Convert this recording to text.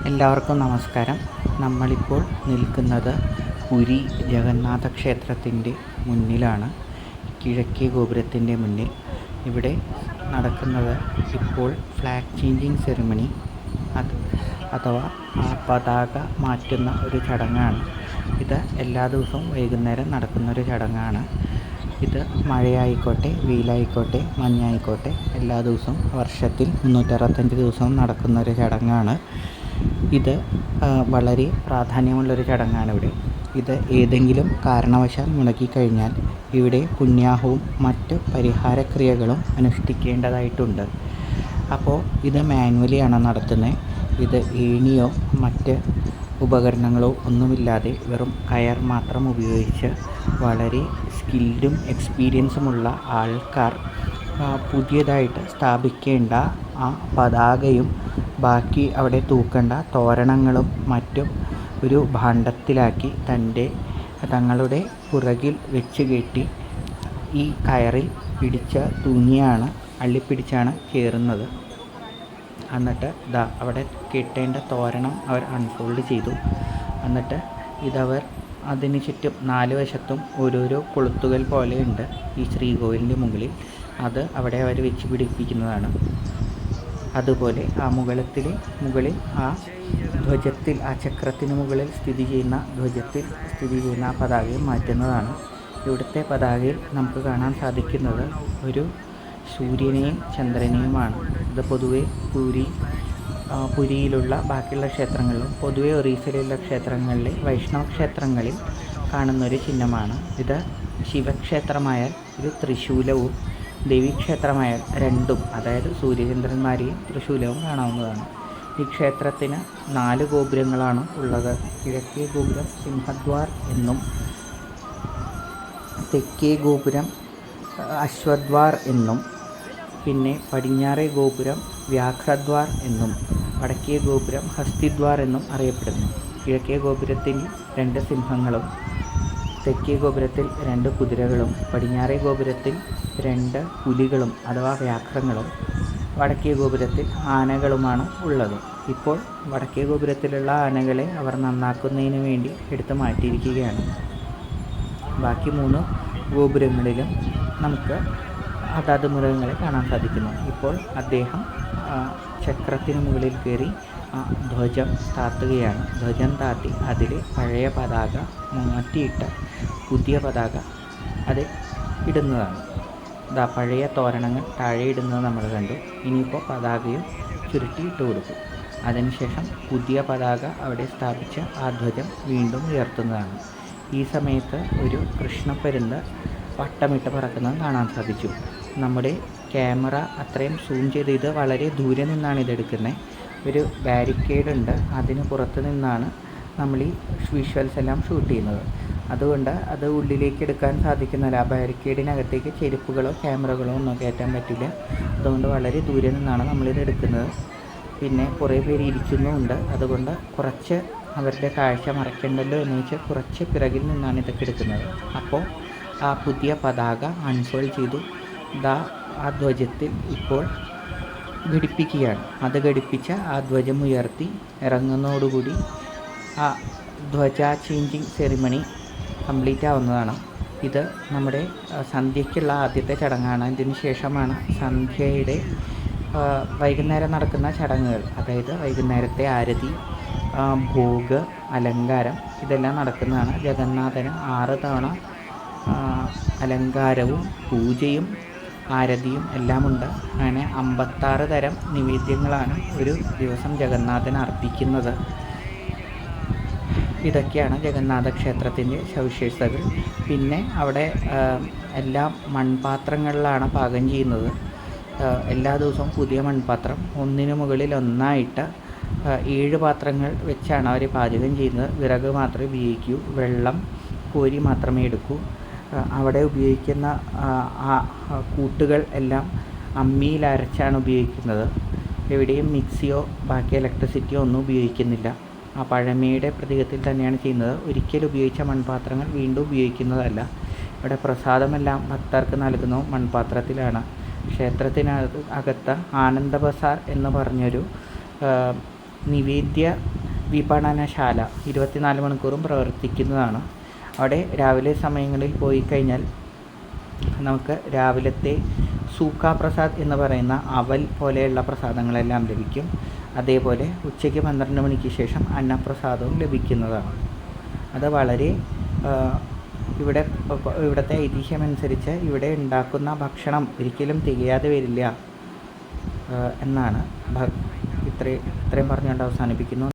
എല്ലാവർക്കും നമസ്കാരം. നമ്മളിപ്പോൾ നിൽക്കുന്നത് പുരി ജഗന്നാഥ ക്ഷേത്രത്തിൻ്റെ മുന്നിലാണ്. കിഴക്കേ ഗോപുരത്തിൻ്റെ മുന്നിൽ. ഇവിടെ നടക്കുന്നത് ഇപ്പോൾ ഫ്ലാഗ് ചേഞ്ചിങ് സെറിമണി അഥവാ പതാക മാറ്റുന്ന ഒരു ചടങ്ങാണ്. ഇത് എല്ലാ ദിവസവും വൈകുന്നേരം നടക്കുന്നൊരു ചടങ്ങാണ്. ഇത് മഴയായിക്കോട്ടെ, വെയിലായിക്കോട്ടെ, മഞ്ഞായിക്കോട്ടെ, എല്ലാ ദിവസവും വർഷത്തിൽ 365 ദിവസവും നടക്കുന്നൊരു ചടങ്ങാണ്. ഇത് വളരെ പ്രാധാന്യമുള്ളൊരു ചടങ്ങാണിവിടെ. ഇത് ഏതെങ്കിലും കാരണവശാൽ മുടങ്ങിക്കഴിഞ്ഞാൽ ഇവിടെ പുണ്യാഹവും മറ്റ് പരിഹാരക്രിയകളും അനുഷ്ഠിക്കേണ്ടതായിട്ടുണ്ട്. അപ്പോൾ ഇത് മാനുവലിയാണ് നടത്തുന്നത്. ഇത് ഏണിയോ മറ്റ് ഉപകരണങ്ങളോ ഒന്നുമില്ലാതെ വെറും കയർ മാത്രം ഉപയോഗിച്ച് വളരെ സ്കിൽഡും എക്സ്പീരിയൻസുമുള്ള ആൾക്കാർ പുതിയതായിട്ട് സ്ഥാപിക്കേണ്ട ആ പതാകയും ബാക്കി അവിടെ തൂക്കേണ്ട തോരണങ്ങളും മറ്റും ഒരു ഭാണ്ഡത്തിലാക്കി തങ്ങളുടെ പുറകിൽ വെച്ച് കെട്ടി ഈ കയറിൽ തൂങ്ങിയാണ് അള്ളിപ്പിടിച്ചാണ് കയറുന്നത്. എന്നിട്ട് അവിടെ കെട്ടേണ്ട തോരണം അവർ അൺഫോൾഡ് ചെയ്തു. എന്നിട്ട് ഇതവർ അതിന് ചുറ്റും 4 വശത്തും ഓരോരോ കൊളുത്തുകൾ പോലെയുണ്ട് ഈ ശ്രീകോവിലിൻ്റെ മുകളിൽ. അത് അവിടെ അവർ വെച്ച് പിടിപ്പിക്കുന്നതാണ്. അതുപോലെ ആ മുകളിൽ ആ ധ്വജത്തിൽ, ആ ചക്രത്തിന് മുകളിൽ സ്ഥിതി ചെയ്യുന്ന ആ പതാകയും മാറ്റുന്നതാണ്. ഇവിടുത്തെ പതാകയിൽ നമുക്ക് കാണാൻ സാധിക്കുന്നത് ഒരു സൂര്യനെയും ചന്ദ്രനെയുമാണ്. ഇത് പൊതുവെ പുരിയിലുള്ള ബാക്കിയുള്ള ക്ഷേത്രങ്ങളിലും പൊതുവെ ഒറീസയിലുള്ള ക്ഷേത്രങ്ങളിലെ വൈഷ്ണവ ക്ഷേത്രങ്ങളിൽ കാണുന്നൊരു ചിഹ്നമാണ്. ഇത് ശിവക്ഷേത്രമായാൽ ഇത് ത്രിശൂലവും, ദേവീക്ഷേത്രമായാൽ രണ്ടും, അതായത് സൂര്യചന്ദ്രന്മാരെയും ത്രിശൂലവും കാണാവുന്നതാണ്. ഈ ക്ഷേത്രത്തിന് 4 ഗോപുരങ്ങളാണ് ഉള്ളത്. കിഴക്കേ ഗോപുരം സിംഹദ്വാർ എന്നും, തെക്കേ ഗോപുരം അശ്വദ്വാർ എന്നും, പിന്നെ പടിഞ്ഞാറേ ഗോപുരം വ്യാഘ്രദ്വാർ എന്നും, വടക്കേ ഗോപുരം ഹസ്തിദ്വാർ എന്നും അറിയപ്പെടുന്നു. കിഴക്കേ ഗോപുരത്തിൽ 2 സിംഹങ്ങളും, തെക്കേ ഗോപുരത്തിൽ 2 കുതിരകളും, പടിഞ്ഞാറേ ഗോപുരത്തിൽ 2 പുലികളും അഥവാ വ്യാഘ്രങ്ങളും, വടക്കേ ഗോപുരത്തിൽ ആനകളുമാണ് ഉള്ളത്. ഇപ്പോൾ വടക്കേ ഗോപുരത്തിലുള്ള ആനകളെ അവർ നന്നാക്കുന്നതിന് വേണ്ടി എടുത്തു മാറ്റിയിരിക്കുകയാണ്. ബാക്കി 3 ഗോപുരങ്ങളിലും നമുക്ക് അതാത് മൃഗങ്ങളെ കാണാൻ സാധിക്കുന്നു. ഇപ്പോൾ അദ്ദേഹം ചക്രത്തിന് മുകളിൽ കയറി ധ്വജം താത്തുകയാണ്. ധ്വജം താത്തി അതിൽ പഴയ പതാക മാറ്റിയിട്ട് പുതിയ പതാക അത് ഇടുന്നതാണ്. പഴയ തോരണങ്ങൾ താഴെ ഇടുന്നത് നമ്മൾ കണ്ടു. ഇനിയിപ്പോൾ പതാകയും ചുരുട്ടിയിട്ട് കൊടുക്കും. അതിനുശേഷം പുതിയ പതാക അവിടെ സ്ഥാപിച്ച് ആ ധ്വജം വീണ്ടും ഉയർത്തുന്നതാണ്. ഈ സമയത്ത് ഒരു കൃഷ്ണപ്പരുന്ത് വട്ടമിട്ട് പറക്കുന്നത് കാണാൻ സാധിച്ചു. നമ്മുടെ ക്യാമറ അത്രയും സൂം ചെയ്ത് ഇത് വളരെ ദൂരെ നിന്നാണ് ഇതെടുക്കുന്നത്. ഒരു ബാരിക്കേഡ് ഉണ്ട്, അതിന് പുറത്ത് നിന്നാണ് നമ്മൾ ഈ വിഷ്വൽസ് എല്ലാം ഷൂട്ട് ചെയ്യുന്നത്. അതുകൊണ്ട് അത് ഉള്ളിലേക്ക് എടുക്കാൻ സാധിക്കുന്നില്ല. ആ ബാരിക്കേഡിനകത്തേക്ക് ചെരുപ്പുകളോ ക്യാമറകളോ ഒന്നും കയറ്റാൻ പറ്റില്ല. അതുകൊണ്ട് വളരെ ദൂരെ നിന്നാണ് നമ്മളിത് എടുക്കുന്നത്. പിന്നെ കുറേ പേര് ഇരിക്കുന്നുമുണ്ട്. അതുകൊണ്ട് കുറച്ച് അവരുടെ കാഴ്ച മറയ്ക്കണ്ടല്ലോ എന്ന് വെച്ചാൽ കുറച്ച് പിറകിൽ നിന്നാണ് ഇതൊക്കെ എടുക്കുന്നത്. അപ്പോൾ ആ പുതിയ പതാക അൺഫോൾഡ് ചെയ്തു ആ ധ്വജത്തിൽ ഇപ്പോൾ ഘടിപ്പിക്കുകയാണ്. അത് ഘടിപ്പിച്ച ആ ധ്വജം ഉയർത്തി ഇറങ്ങുന്നതോടുകൂടി ആ ധ്വജ ചേഞ്ചിങ് സെറിമണി കംപ്ലീറ്റ് ആവുന്നതാണ്. ഇത് നമ്മുടെ സന്ധ്യയ്ക്കുള്ള ആദ്യത്തെ ചടങ്ങാണ്. ഇതിന് ശേഷമാണ് സന്ധ്യയുടെ വൈകുന്നേരം നടക്കുന്ന ചടങ്ങുകൾ. അതായത് വൈകുന്നേരത്തെ ആരതി, ഭോഗ്, അലങ്കാരം ഇതെല്ലാം നടക്കുന്നതാണ്. ജഗന്നാഥന് 6 തവണ അലങ്കാരവും പൂജയും ആരതിയും എല്ലാമുണ്ട്. അങ്ങനെ 56 തരം നിവേദ്യങ്ങളാണ് ഒരു ദിവസം ജഗന്നാഥന് അർപ്പിക്കുന്നത്. ഇതൊക്കെയാണ് ജഗന്നാഥ ക്ഷേത്രത്തിൻ്റെ സവിശേഷതകൾ. പിന്നെ അവിടെ എല്ലാം മൺപാത്രങ്ങളിലാണ് പാകം ചെയ്യുന്നത്. എല്ലാ ദിവസവും പുതിയ മൺപാത്രം ഒന്നിനു മുകളിൽ ഒന്നായിട്ട് 7 പാത്രങ്ങൾ വെച്ചാണ് അവർ പാചകം ചെയ്യുന്നത്. വിറക് മാത്രമേ ഉപയോഗിക്കൂ, വെള്ളം കോരി മാത്രമേ എടുക്കൂ. അവിടെ ഉപയോഗിക്കുന്ന കൂട്ടുകൾ എല്ലാം അമ്മിയിൽ അരച്ചാണ് ഉപയോഗിക്കുന്നത്. എവിടെയും മിക്സിയോ ബാക്കി ഇലക്ട്രിസിറ്റിയോ ഒന്നും ഉപയോഗിക്കുന്നില്ല. ആ പഴമയുടെ പ്രതീകത്തിൽ തന്നെയാണ് ചെയ്യുന്നത്. ഒരിക്കൽ ഉപയോഗിച്ച മൺപാത്രങ്ങൾ വീണ്ടും ഉപയോഗിക്കുന്നതല്ല. ഇവിടെ പ്രസാദമെല്ലാം ഭക്തർക്ക് നൽകുന്നു മൺപാത്രത്തിലാണ്. ക്ഷേത്രത്തിനകത്ത് ആനന്ദ ബസാർ എന്ന് പറഞ്ഞൊരു നിവേദ്യ വിപണനശാല 24 മണിക്കൂറും പ്രവർത്തിക്കുന്നതാണ്. അവിടെ രാവിലെ സമയങ്ങളിൽ പോയി കഴിഞ്ഞാൽ നമുക്ക് രാവിലത്തെ സൂക്ക പ്രസാദ് എന്ന് പറയുന്ന അവൽ പോലെയുള്ള പ്രസാദങ്ങളെല്ലാം ലഭിക്കും. അതേപോലെ ഉച്ചയ്ക്ക് 12 മണിക്ക് ശേഷം അന്നപ്രസാദവും ലഭിക്കുന്നതാണ്. അത് വളരെ ഇവിടുത്തെ ഐതിഹ്യമനുസരിച്ച് ഇവിടെ ഉണ്ടാക്കുന്ന ഭക്ഷണം ഒരിക്കലും തികയാതെ വരില്ല എന്നാണ്. ഇത്രയും പറഞ്ഞുകൊണ്ട് അവസാനിപ്പിക്കുന്നു.